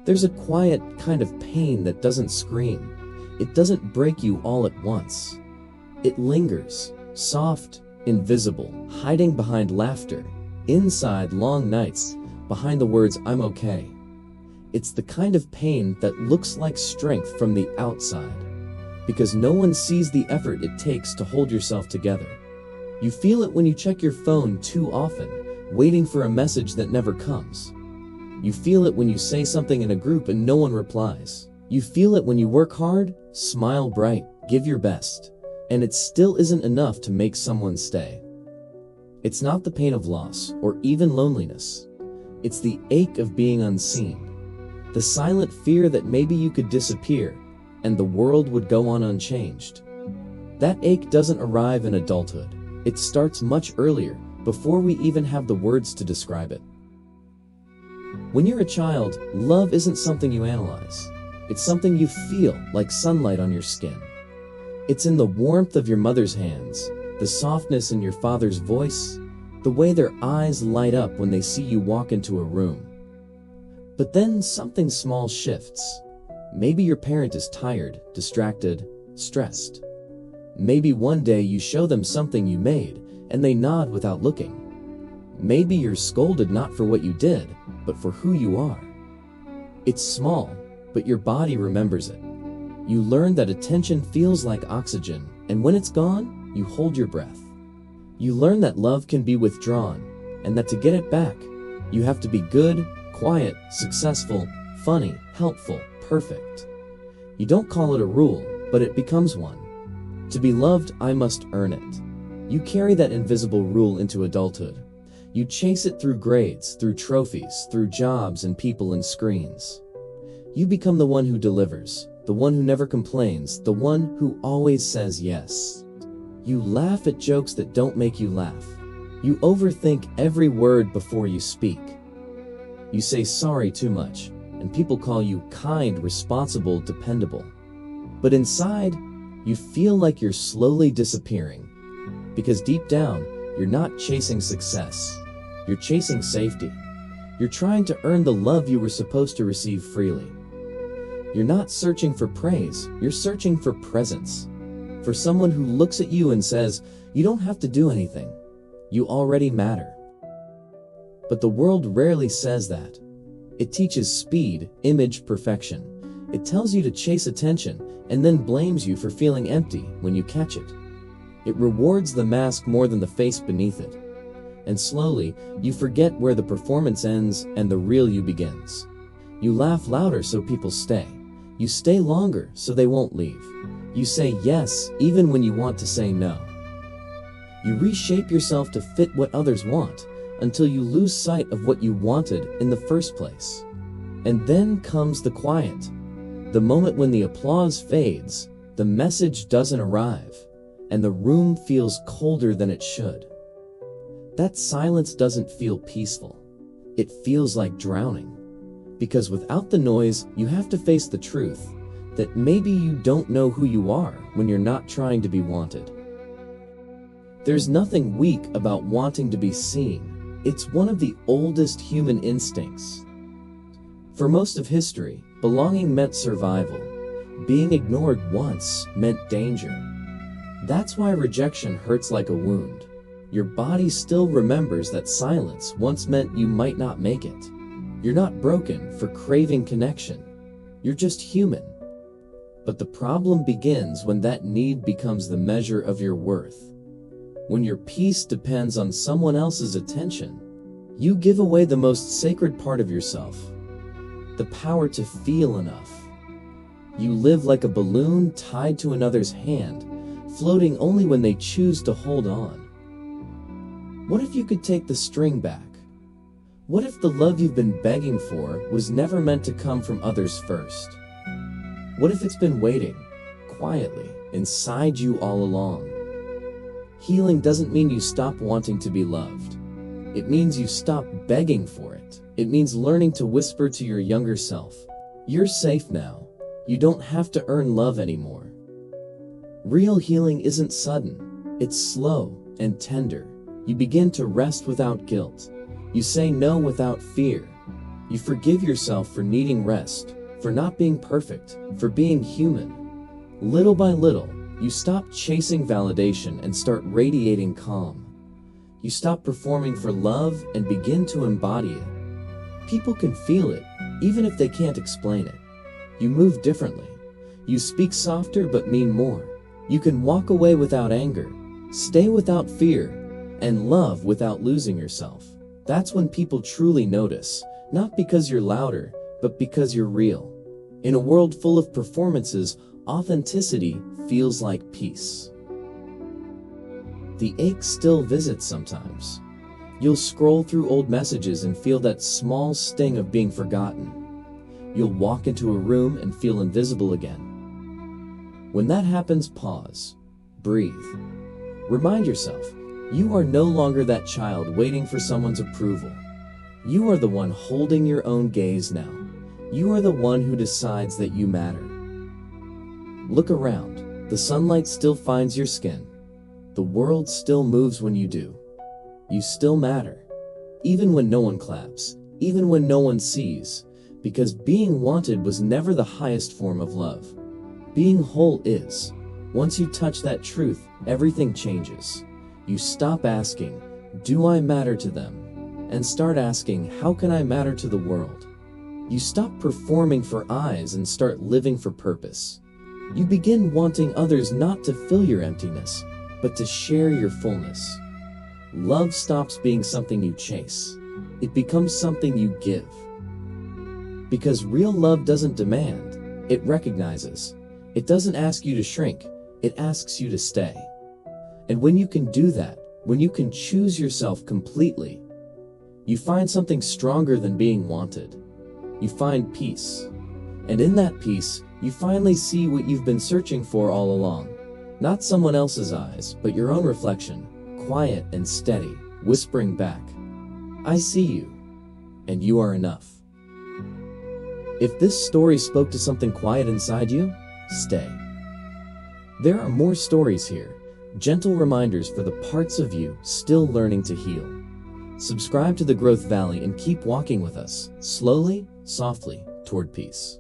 There's a quiet kind of pain that doesn't scream. It doesn't break you all at once. It lingers, soft, invisible, hiding behind laughter, inside long nights, behind the words "I'm okay." It's the kind of pain that looks like strength from the outside, because no one sees the effort it takes to hold yourself together. You feel it when you check your phone too often, waiting for a message that never comes. You feel it when you say something in a group and no one replies. You feel it when you work hard, smile bright, give your best, and it still isn't enough to make someone stay. It's not the pain of loss or even loneliness. It's the ache of being unseen. The silent fear that maybe you could disappear and the world would go on unchanged. That ache doesn't arrive in adulthood. It starts much earlier, before we even have the words to describe it. When you're a child, love isn't something you analyze. It's something you feel, like sunlight on your skin. It's in the warmth of your mother's hands, the softness in your father's voice, the way their eyes light up when they see you walk into a room. But then something small shifts. Maybe your parent is tired, distracted, stressed. Maybe one day you show them something you made, and they nod without looking. Maybe you're scolded not for what you did, but for who you are. It's small, but your body remembers it. You learn that attention feels like oxygen, and when it's gone, you hold your breath. You learn that love can be withdrawn, and that to get it back, you have to be good, quiet, successful, funny, helpful, perfect. You don't call it a rule, but it becomes one. To be loved, I must earn it. You carry that invisible rule into adulthood. You chase it through grades, through trophies, through jobs and people and screens. You become the one who delivers, the one who never complains, the one who always says yes. You laugh at jokes that don't make you laugh. You overthink every word before you speak. You say sorry too much, and people call you kind, responsible, dependable. But inside, you feel like you're slowly disappearing. Because deep down, you're not chasing success. You're chasing safety. You're trying to earn the love you were supposed to receive freely. You're not searching for praise, you're searching for presence. For someone who looks at you and says, "You don't have to do anything. You already matter." But the world rarely says that. It teaches speed, image, perfection. It tells you to chase attention and then blames you for feeling empty when you catch it. It rewards the mask more than the face beneath it. And slowly, you forget where the performance ends and the real you begins. You laugh louder so people stay. You stay longer so they won't leave. You say yes even when you want to say no. You reshape yourself to fit what others want until you lose sight of what you wanted in the first place. And then comes the quiet. The moment when the applause fades, the message doesn't arrive, and the room feels colder than it should. That silence doesn't feel peaceful. It feels like drowning. Because without the noise, you have to face the truth that maybe you don't know who you are when you're not trying to be wanted. There's nothing weak about wanting to be seen. It's one of the oldest human instincts. For most of history, belonging meant survival. Being ignored once meant danger. That's why rejection hurts like a wound. Your body still remembers that silence once meant you might not make it. You're not broken for craving connection. You're just human. But the problem begins when that need becomes the measure of your worth. When your peace depends on someone else's attention, you give away the most sacred part of yourself, the power to feel enough. You live like a balloon tied to another's hand, floating only when they choose to hold on. What if you could take the string back? What if the love you've been begging for was never meant to come from others first? What if it's been waiting, quietly, inside you all along? Healing doesn't mean you stop wanting to be loved. It means you stop begging for it. It means learning to whisper to your younger self, "You're safe now. You don't have to earn love anymore." Real healing isn't sudden. It's slow and tender. You begin to rest without guilt. You say no without fear. You forgive yourself for needing rest, for not being perfect, for being human. Little by little, you stop chasing validation and start radiating calm. You stop performing for love and begin to embody it. People can feel it, even if they can't explain it. You move differently. You speak softer but mean more. You can walk away without anger, stay without fear, and love without losing yourself. That's when people truly notice, not because you're louder, but because you're real. In a world full of performances, authenticity feels like peace. The ache still visits sometimes. You'll scroll through old messages and feel that small sting of being forgotten. You'll walk into a room and feel invisible again. When that happens, pause. Breathe. Remind yourself, you are no longer that child waiting for someone's approval. You are the one holding your own gaze now. You are the one who decides that you matter. Look around. The sunlight still finds your skin. The world still moves when you do. You still matter. Even when no one claps, even when no one sees, because being wanted was never the highest form of love. Being whole is. Once you touch that truth, everything changes. You stop asking, do I matter to them? And start asking, how can I matter to the world? You stop performing for eyes and start living for purpose. You begin wanting others not to fill your emptiness, but to share your fullness. Love stops being something you chase. It becomes something you give. Because real love doesn't demand, it recognizes. It doesn't ask you to shrink, it asks you to stay. And when you can do that, when you can choose yourself completely, you find something stronger than being wanted. You find peace. And in that peace, you finally see what you've been searching for all along. Not someone else's eyes, but your own reflection, quiet and steady, whispering back, I see you, and you are enough. If this story spoke to something quiet inside you, stay. There are more stories here, gentle reminders for the parts of you still learning to heal. Subscribe to the Growth Valley and keep walking with us, slowly, softly, toward peace.